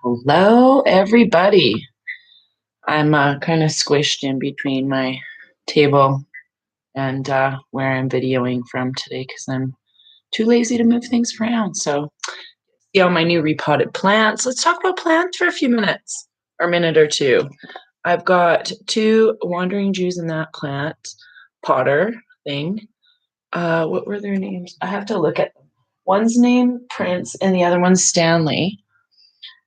Hello, everybody. I'm kind of squished in between my table and where I'm videoing from today because I'm too lazy to move things around. So, see all my new repotted plants. Let's talk about plants for a few minutes or a minute or two. I've got two wandering Jews in that plant potter thing. What were their names? I have to look at them. One's named Prince and the other one's Stanley.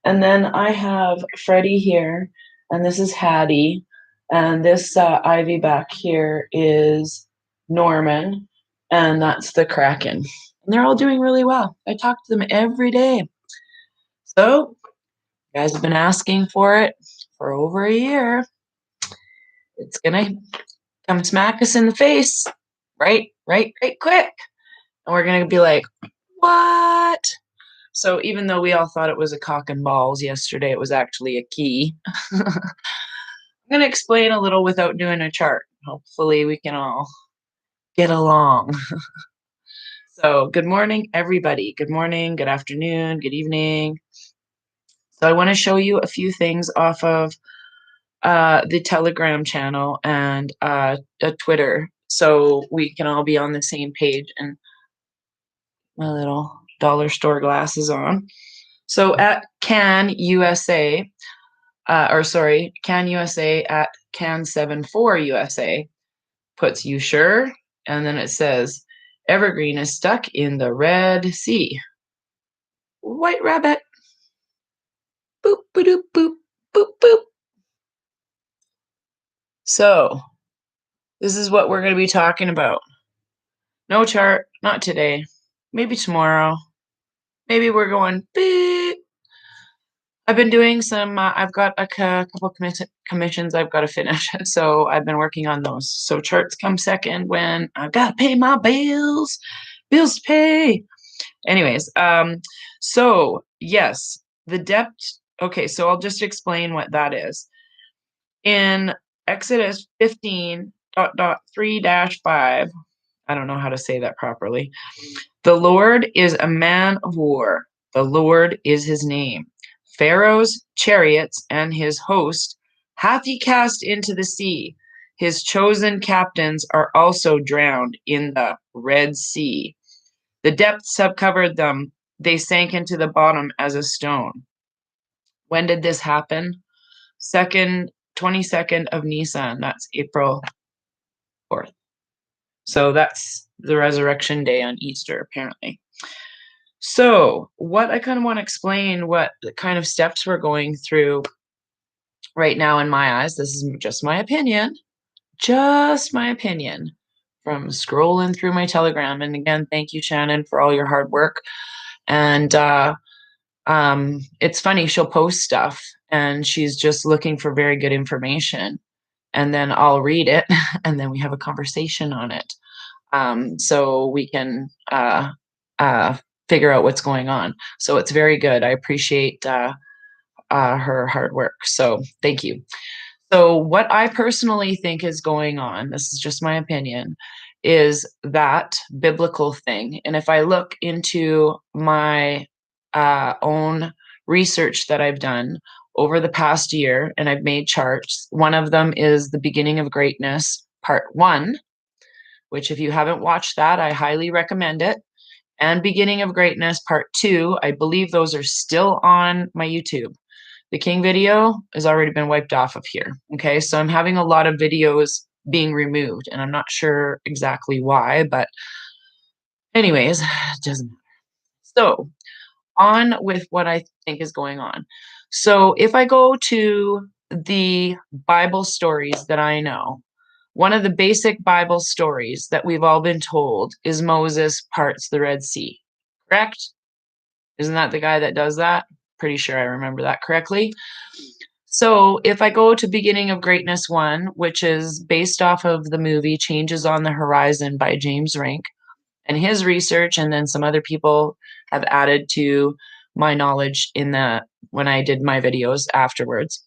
And then I have Freddie here, and this is Hattie, and this Ivy back here is Norman, and that's the Kraken. And they're all doing really well. I talk to them every day. So, you guys have been asking for it for over a year. It's gonna come smack us in the face, right quick. And we're gonna be like, what? So even though we all thought it was a cock and balls yesterday, it was actually a key. I'm going to explain a little without doing a chart. Hopefully we can all get along. So good morning, everybody. Good morning, good afternoon, good evening. So I want to show you a few things off of the Telegram channel and Twitter so we can all be on the same page and my little dollar store glasses on. So at Can USA, Can USA at Can74 USA puts you sure, and then it says Evergreen is stuck in the Red Sea. White rabbit. Boop boop boop boop boop. So this is what we're going to be talking about. No chart, not today. Maybe tomorrow. Maybe we're going beep. I've been doing some, I've got a couple commissions I've got to finish. So I've been working on those. So charts come second when I've got to pay my bills to pay. Anyways, so yes, the depth. Okay, so I'll just explain what that is. In Exodus 15.3-5, I don't know how to say that properly. The Lord is a man of war. The Lord is his name. Pharaoh's chariots and his host hath he cast into the sea. His chosen captains are also drowned in the Red Sea. The depths have covered them. They sank into the bottom as a stone. When did this happen? 22nd of Nisan. That's April 4th. So that's the resurrection day on Easter, apparently. So what I kind of want to explain what the kind of steps we're going through right now in my eyes. This is just my opinion from scrolling through my Telegram. And again, thank you, Shannon, for all your hard work. And it's funny, she'll post stuff and she's just looking for very good information. And then I'll read it and then we have a conversation on it. So we can figure out what's going on. So it's very good. I appreciate her hard work. So thank you. So what I personally think is going on, this is just my opinion, is that biblical thing. And if I look into my own research that I've done over the past year, and I've made charts, one of them is The Beginning of Greatness, Part 1, which if you haven't watched that, I highly recommend it. And Beginning of Greatness Part 2, I believe those are still on my YouTube. The King video has already been wiped off of here. Okay, so I'm having a lot of videos being removed, and I'm not sure exactly why, but anyways, it doesn't matter. So on with what I think is going on. So if I go to the Bible stories that I know, one of the basic Bible stories that we've all been told is Moses parts the Red Sea, correct? Isn't that the guy that does that? Pretty sure I remember that correctly. So if I go to Beginning of Greatness 1, which is based off of the movie Changes on the Horizon by James Rink, and his research, and then some other people have added to my knowledge in when I did my videos afterwards.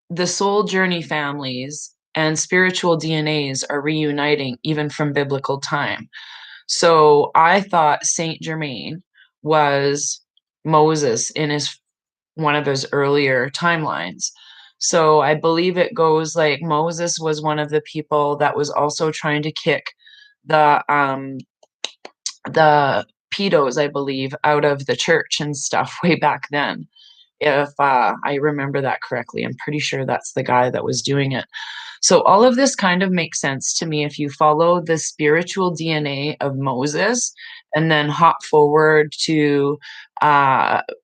The soul journey families and spiritual DNAs are reuniting even from biblical time. So I thought Saint Germain was Moses in his one of his earlier timelines. So I believe it goes like Moses was one of the people that was also trying to kick the pedos, I believe, out of the church and stuff way back then. If I remember that correctly, I'm pretty sure that's the guy that was doing it. So all of this kind of makes sense to me if you follow the spiritual DNA of Moses and then hop forward to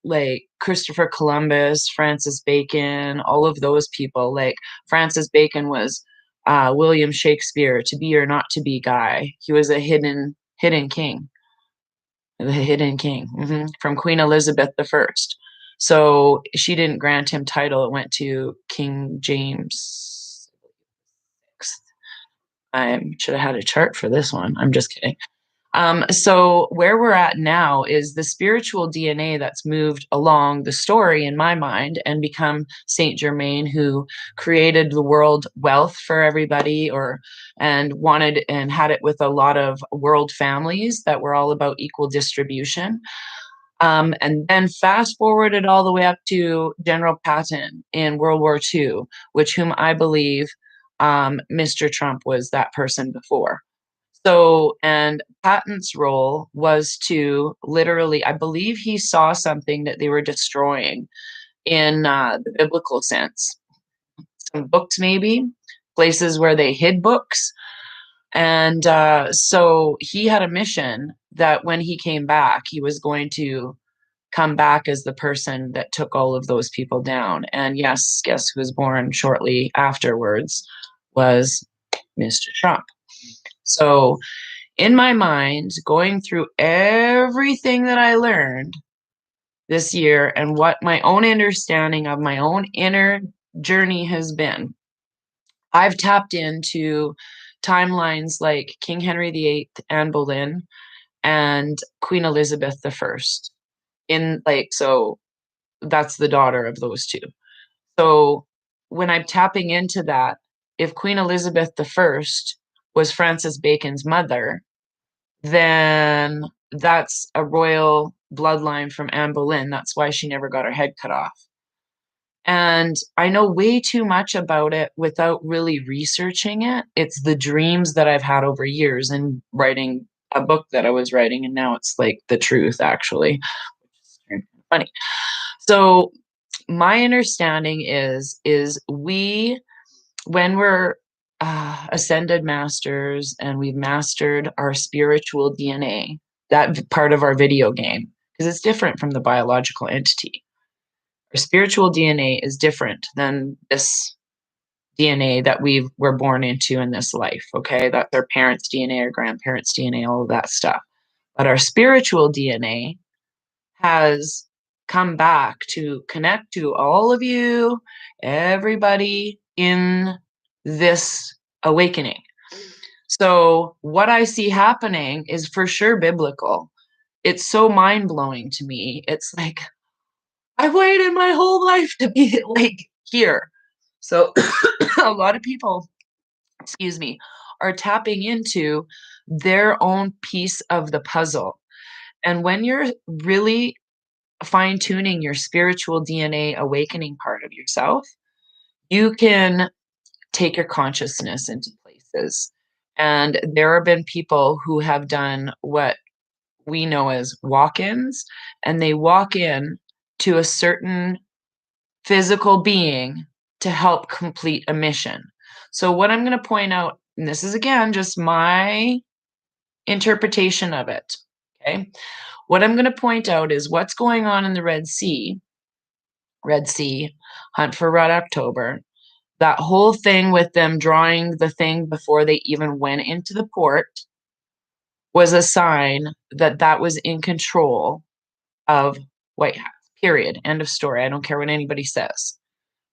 like Christopher Columbus, Francis Bacon, all of those people. Like Francis Bacon was William Shakespeare, to be or not to be guy. He was a hidden king, the hidden king, from Queen Elizabeth I. So she didn't grant him title. It went to King James I should have had a chart for this one. I'm just kidding. So where we're at now is the spiritual DNA that's moved along the story in my mind and become Saint Germain, who created the world wealth for everybody, and wanted and had it with a lot of world families that were all about equal distribution. And then fast forwarded all the way up to General Patton in World War II, which whom I believe Mr. Trump was that person before. So, and Patton's role was to literally, I believe he saw something that they were destroying in the biblical sense. Some books, maybe, places where they hid books. And so he had a mission that when he came back, he was going to come back as the person that took all of those people down. And yes, guess who was born shortly afterwards was Mr. Trump. So, in my mind, going through everything that I learned this year and what my own understanding of my own inner journey has been, I've tapped into timelines like King Henry VIII, Anne Boleyn, and Queen Elizabeth I. So that's the daughter of those two. So when I'm tapping into that, if Queen Elizabeth I was Francis Bacon's mother, then that's a royal bloodline from Anne Boleyn. That's why she never got her head cut off. And I know way too much about it without really researching it. It's the dreams that I've had over years and writing a book that I was writing, and now it's like the truth, actually, which is funny. So my understanding is we, when we're ascended masters and we've mastered our spiritual DNA, that part of our video game, because it's different from the biological entity. Our spiritual DNA is different than this DNA that we're born into in this life. Okay, that's our parents' DNA, our grandparents' DNA, all of that stuff. But our spiritual DNA has come back to connect to all of you, everybody in this awakening. So, what I see happening is for sure biblical. It's so mind blowing to me. It's like, I've waited my whole life to be like here. So, a lot of people, excuse me, are tapping into their own piece of the puzzle. And when you're really fine tuning your spiritual DNA awakening part of yourself, you can take your consciousness into places. And there have been people who have done what we know as walk ins, and they walk in to a certain physical being to help complete a mission. So, what I'm going to point out, and this is again just my interpretation of it, okay? What I'm going to point out is what's going on in the Red Sea, Hunt for Red October, that whole thing with them drawing the thing before they even went into the port was a sign that that was in control of White Hats, period. End of story. I don't care what anybody says.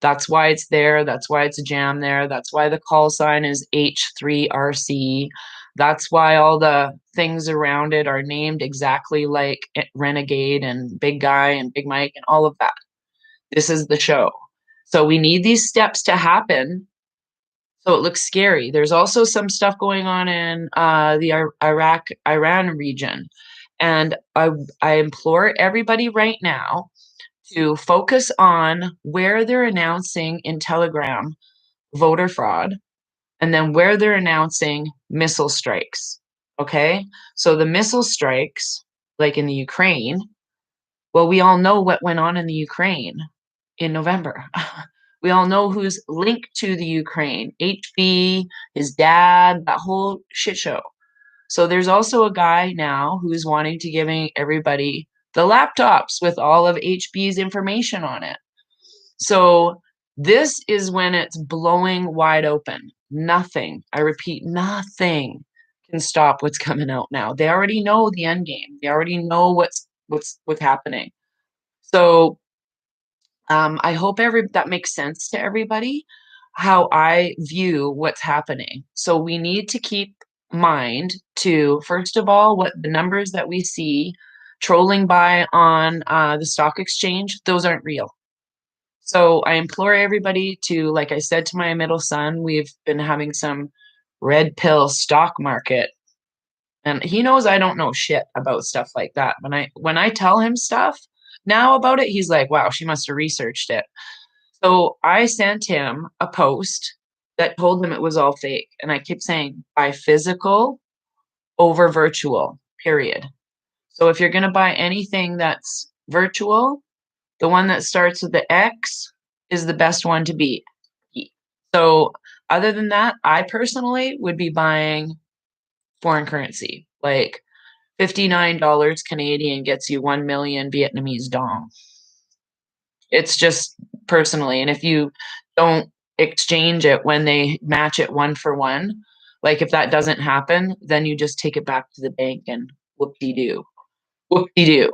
That's why it's there. That's why it's a jam there. That's why the call sign is H3RC. That's why all the things around it are named exactly like Renegade and Big Guy and Big Mike and all of that. This is the show. So we need these steps to happen. So it looks scary. There's also some stuff going on in the Iraq-Iran region. And I implore everybody right now to focus on where they're announcing in Telegram voter fraud and then where they're announcing missile strikes. Okay? So the missile strikes, like in the Ukraine, well, we all know what went on in the Ukraine in November. We all know who's linked to the Ukraine, HB, his dad, that whole shit show. So there's also a guy now who's wanting to giving everybody the laptops with all of HB's information on it. So this is when it's blowing wide open. Nothing, I repeat, nothing can stop what's coming out now. They already know the end game. They already know what's happening. So I hope that makes sense to everybody, how I view what's happening. So we need to keep mind to, first of all, what the numbers that we see trolling by on the stock exchange, those aren't real. So I implore everybody to, like I said to my middle son, we've been having some red pill stock market. And he knows I don't know shit about stuff like that. When I tell him stuff now about it, he's like, wow, she must have researched it. So I sent him a post that told him it was all fake. And I kept saying, buy physical over virtual, period. So if you're going to buy anything that's virtual, the one that starts with the X is the best one to beat. So other than that, I personally would be buying foreign currency. Like $59 Canadian gets you 1 million Vietnamese dong. It's just personally. And if you don't exchange it when they match it one for one, like if that doesn't happen, then you just take it back to the bank and whoop-de-doo. Whoop-de-doo.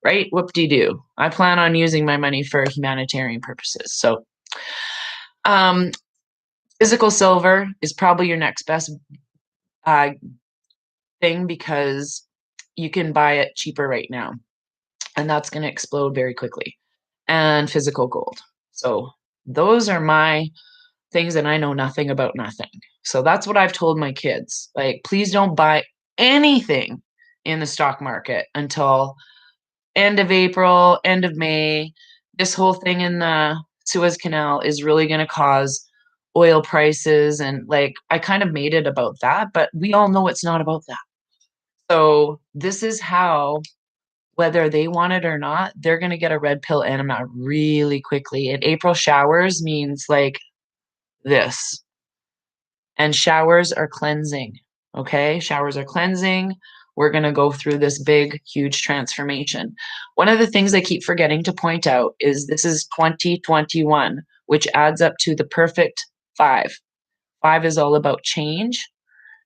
Right? Whoop-de-doo. I plan on using my money for humanitarian purposes. So um, physical silver is probably your next best thing because you can buy it cheaper right now. And that's going to explode very quickly. And physical gold. So those are my things, and I know nothing about nothing. So that's what I've told my kids. Like, please don't buy anything in the stock market until end of April, end of May. This whole thing in the Suez Canal is really going to cause oil prices. And like, I kind of made it about that, but we all know it's not about that. So this is how, whether they want it or not, they're going to get a red pill enema really quickly. And April showers means like this. And showers are cleansing. Okay? Showers are cleansing. We're going to go through this big, huge transformation. One of the things I keep forgetting to point out is this is 2021, which adds up to the perfect 5. 5 is all about change.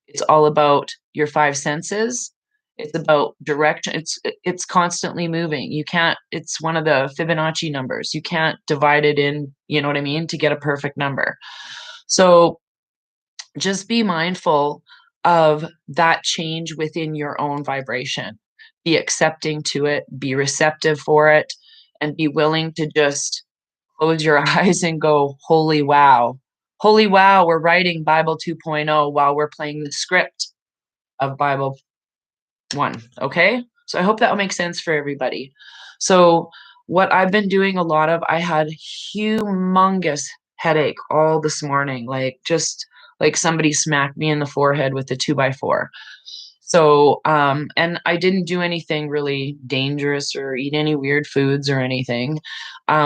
It's all about your 5 senses. It's about direction. It's constantly moving. You can't, it's one of the Fibonacci numbers. You can't divide it in, you know what I mean, to get a perfect number. So just be mindful of that change within your own vibration. Be accepting to it, be receptive for it, and be willing to just close your eyes and go, holy wow. Holy wow, we're writing Bible 2.0 while we're playing the script of Bible 1. Okay? So I hope that will make sense for everybody. So what I've been doing a lot of, I had humongous headache all this morning, like just like somebody smacked me in the forehead with a 2x4. So, and I didn't do anything really dangerous or eat any weird foods or anything.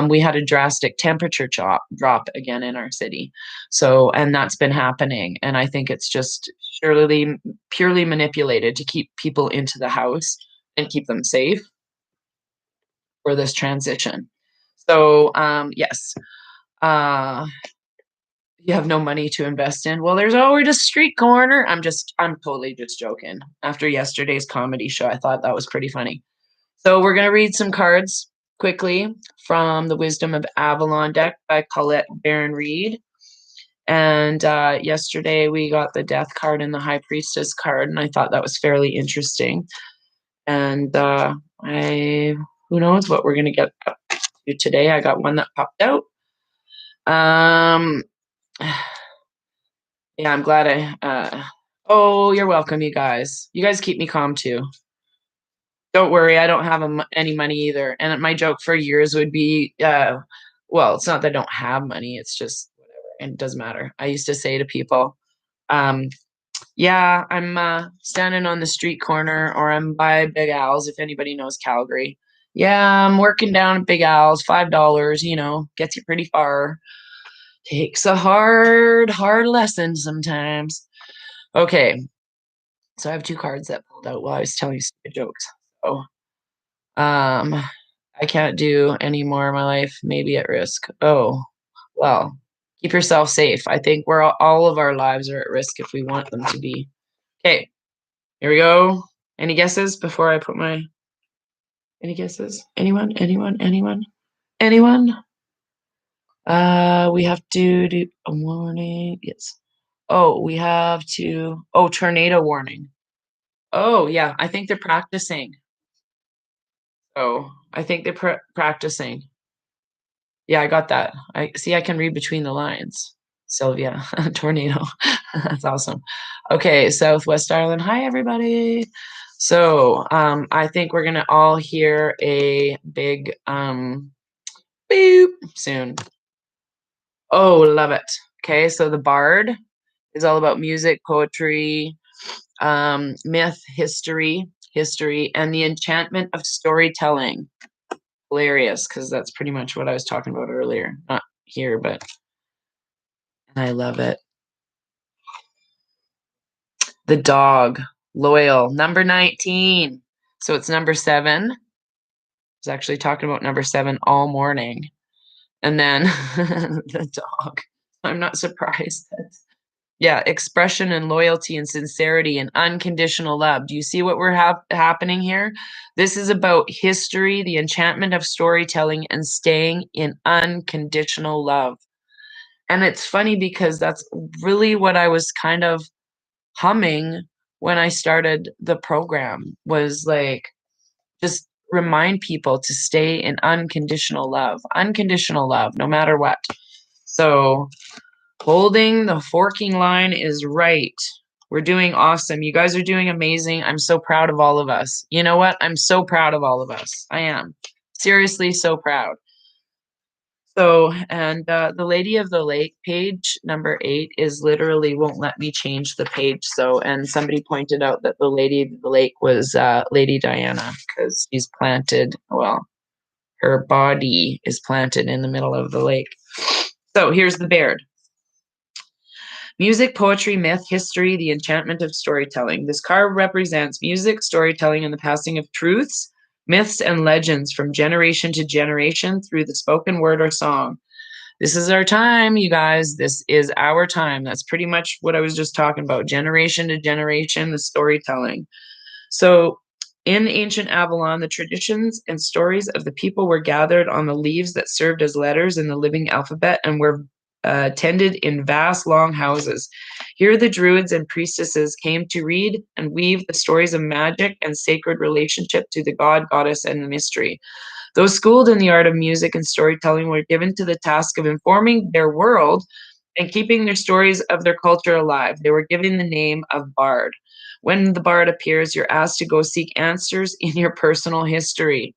We had a drastic temperature drop again in our city. So, and that's been happening. And I think it's just purely manipulated to keep people into the house and keep them safe for this transition. So, yes. You have no money to invest in. Well, there's always a street corner. I'm totally just joking. After yesterday's comedy show, I thought that was pretty funny. So we're going to read some cards quickly from the Wisdom of Avalon deck by Colette Baron Reed. And yesterday we got the Death card and the High Priestess card, and I thought that was fairly interesting. And who knows what we're going to get up to today. I got one that popped out. Yeah, I'm glad oh, you're welcome, you guys. You guys keep me calm too. Don't worry, I don't have any money either. And my joke for years would be, well, it's not that I don't have money, it's just whatever, and it doesn't matter. I used to say to people, um, yeah, I'm standing on the street corner or I'm by Big Al's, if anybody knows Calgary. Yeah, I'm working down at Big Al's, $5, gets you pretty far. Takes a hard lesson sometimes. Okay, so I have two cards that pulled out while I was telling stupid jokes. So, I can't do any more in my life, maybe at risk. Oh, well, keep yourself safe. I think we're all of our lives are at risk if we want them to be. Okay, here we go. Any guesses before I put my any guesses? Anyone? Anyone? Anyone? Anyone? We have to do a warning. Yes. Oh, we have to tornado warning. Oh, yeah, I think they're practicing. Oh, I think they're practicing. Yeah, I got that. I see I can read between the lines. Sylvia, tornado. That's awesome. Okay, Southwest Ireland. Hi, everybody. So, I think we're gonna all hear a big beep soon. Oh, love it. Okay, so the Bard is all about music, poetry, myth, history, and the enchantment of storytelling. Hilarious, because that's pretty much what I was talking about earlier. Not here, but I love it. The dog, loyal, number 19. So it's number 7. I was actually talking about number 7 all morning. And then the dog. I'm not surprised. Yeah, expression and loyalty and sincerity and unconditional love. Do you see what we're happening here? This is about history, the enchantment of storytelling, and staying in unconditional love. And it's funny because that's really what I was kind of humming when I started the program was like just remind people to stay in unconditional love, no matter what. So holding the forking line is right. We're doing awesome. You guys are doing amazing. I'm so proud of all of us. You know what? I'm so proud of all of us. I am. Seriously, so proud. So, and the Lady of the Lake page number 8 is literally won't let me change the page. So, and somebody pointed out that the Lady of the Lake was Lady Diana because she's planted, well, her body is planted in the middle of the lake. So, here's the Baird. Music, poetry, myth, history, the enchantment of storytelling. This card represents music, storytelling, and the passing of truths, myths, and legends from generation to generation through the spoken word or song. This is our time, you guys. This is our time. That's pretty much what I was just talking about. Generation to generation, the storytelling. So, in ancient Avalon, the traditions and stories of the people were gathered on the leaves that served as letters in the living alphabet and were tended in vast, long houses. Here, the druids and priestesses came to read and weave the stories of magic and sacred relationship to the god, goddess, and the mystery. Those schooled in the art of music and storytelling were given to the task of informing their world and keeping their stories of their culture alive. They were given the name of Bard. When the Bard appears, you're asked to go seek answers in your personal history.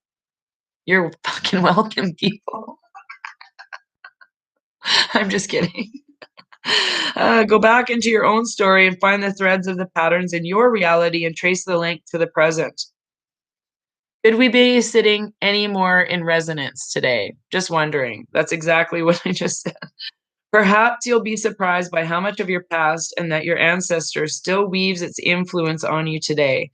You're fucking welcome, people. I'm just kidding. Go back into your own story and find the threads of the patterns in your reality and trace the link to the present. Could we be sitting any more in resonance today? Just wondering. That's exactly what I just said. Perhaps you'll be surprised by how much of your past and that your ancestor still weaves its influence on you today.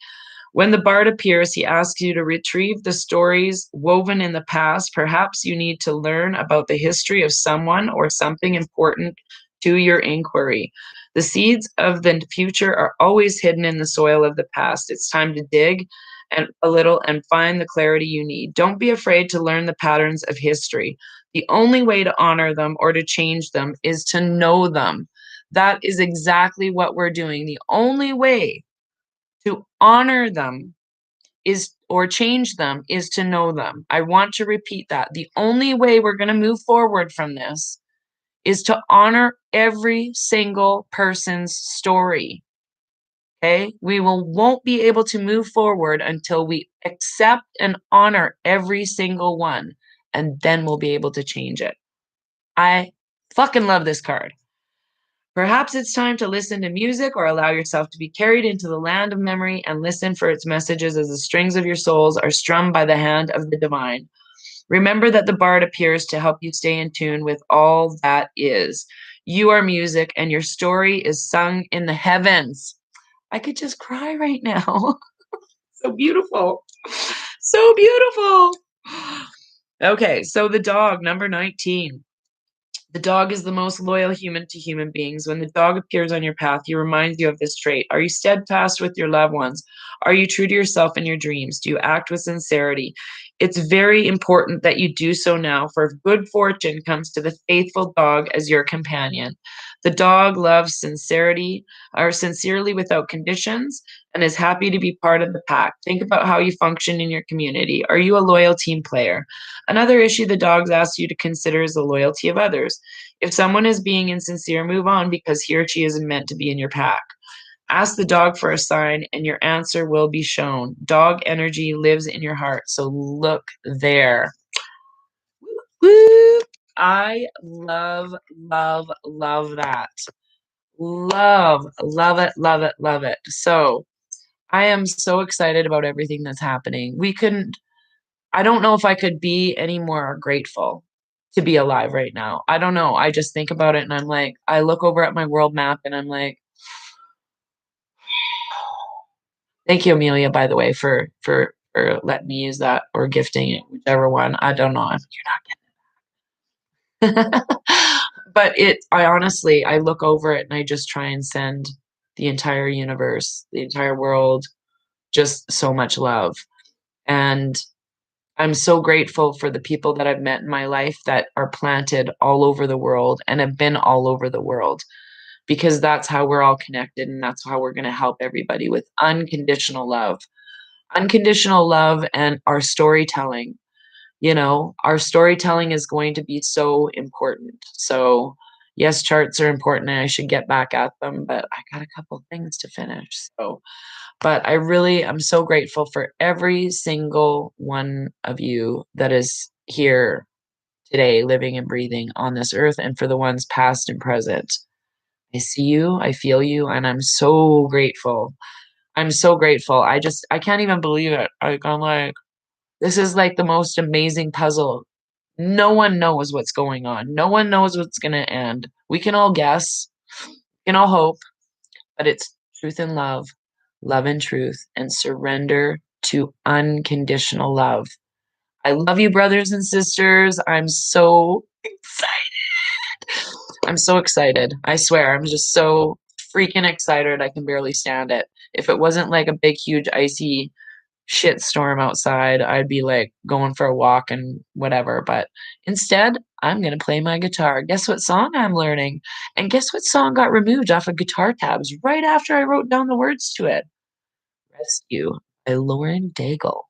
When the bard appears, he asks you to retrieve the stories woven in the past. Perhaps you need to learn about the history of someone or something important to your inquiry. The seeds of the future are always hidden in the soil of the past. It's time to dig and a little and find the clarity you need. Don't be afraid to learn the patterns of history. The only way to honor them or to change them is to know them. That is exactly what we're doing. The only way to honor them is or change them is to know them. I want to repeat that. The only way we're going to move forward from this is to honor every single person's story. Okay, we won't be able to move forward until we accept and honor every single one, and then we'll be able to change it. I fucking love this card. Perhaps it's time to listen to music or allow yourself to be carried into the land of memory and listen for its messages as the strings of your souls are strummed by the hand of the divine. Remember that the bard appears to help you stay in tune with all that is. You are music, and your story is sung in the heavens. I could just cry right now. So beautiful. So beautiful. Okay, so the dog, number 19. The dog is the most loyal human to human beings. When the dog appears on your path, he reminds you of this trait. Are you steadfast with your loved ones? Are you true to yourself and your dreams? Do you act with sincerity? It's very important that you do so now, for good fortune comes to the faithful dog as your companion. The dog loves sincerity, or sincerely without conditions, and is happy to be part of the pack. Think about how you function in your community. Are you a loyal team player? Another issue the dogs ask you to consider is the loyalty of others. If someone is being insincere, move on because he or she isn't meant to be in your pack. Ask the dog for a sign and your answer will be shown. Dog energy lives in your heart, so look there. Woo! I love, love, love that. Love it, love it, love it. So I am so excited about everything that's happening. I don't know if I could be any more grateful to be alive right now. I don't know. I just think about it and I'm like, I look over at my world map and I'm like, thank you, Amelia, by the way, for letting me use that or gifting it, whichever one. I don't know if you're not getting it. But I honestly, I look over it and I just try and send the entire universe, the entire world, just so much love. And I'm so grateful for the people that I've met in my life that are planted all over the world and have been all over the world, because that's how we're all connected and that's how we're going to help everybody with unconditional love. Unconditional love and our storytelling. Our storytelling is going to be so important. So, yes, charts are important and I should get back at them, but I got a couple things to finish. But I'm so grateful for every single one of you that is here today, living and breathing on this earth, and for the ones past and present. I see you, I feel you, and I'm so grateful. I'm so grateful. I can't even believe it. I'm like, this is like the most amazing puzzle. No one knows what's going on. No one knows what's going to end. We can all guess, we can all hope, but it's truth and love, love and truth, and surrender to unconditional love. I love you, brothers and sisters. I'm so excited. I'm so excited. I swear, I'm just so freaking excited. I can barely stand it. If it wasn't like a big, huge, icy shit storm outside, I'd be like going for a walk and whatever. But instead, I'm going to play my guitar. Guess what song I'm learning? And guess what song got removed off of guitar tabs right after I wrote down the words to it? Rescue by Lauren Daigle.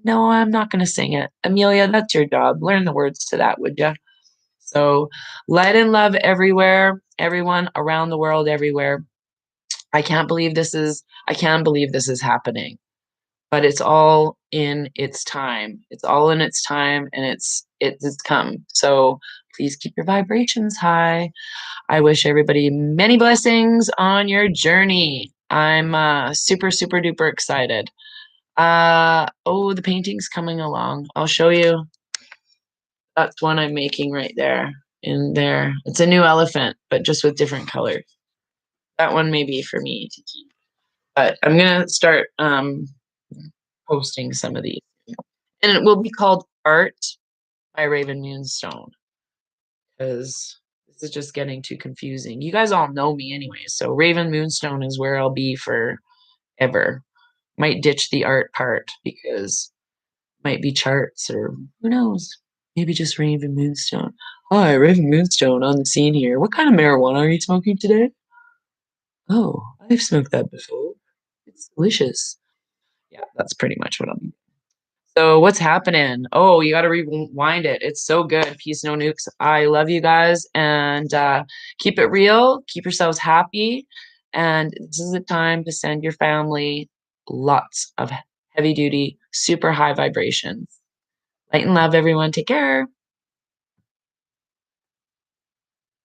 No, I'm not going to sing it. Amelia, that's your job. Learn the words to that, would you? So, light and love everywhere, everyone around the world, everywhere. I can't believe this is happening, but it's all in its time. It's all in its time and it's come. So please keep your vibrations high. I wish everybody many blessings on your journey. I'm super, super duper excited. Oh, the painting's coming along. I'll show you. That's one I'm making right there in there. It's a new elephant, but just with different colors. That one may be for me to keep. But I'm gonna start posting some of these. And it will be called Art by Raven Moonstone, because this is just getting too confusing. You guys all know me anyway, so Raven Moonstone is where I'll be forever. Might ditch the art part because might be charts or who knows. Maybe just Raven Moonstone. Hi, Raven Moonstone on the scene here. What kind of marijuana are you smoking today? Oh, I've smoked that before. It's delicious. Yeah, that's pretty much what I'm. So what's happening? Oh, you got to rewind it. It's so good. Peace, no nukes. I love you guys, and keep it real. Keep yourselves happy, And this is the time to send your family lots of heavy duty, super high vibrations. Light and love, everyone. Take care.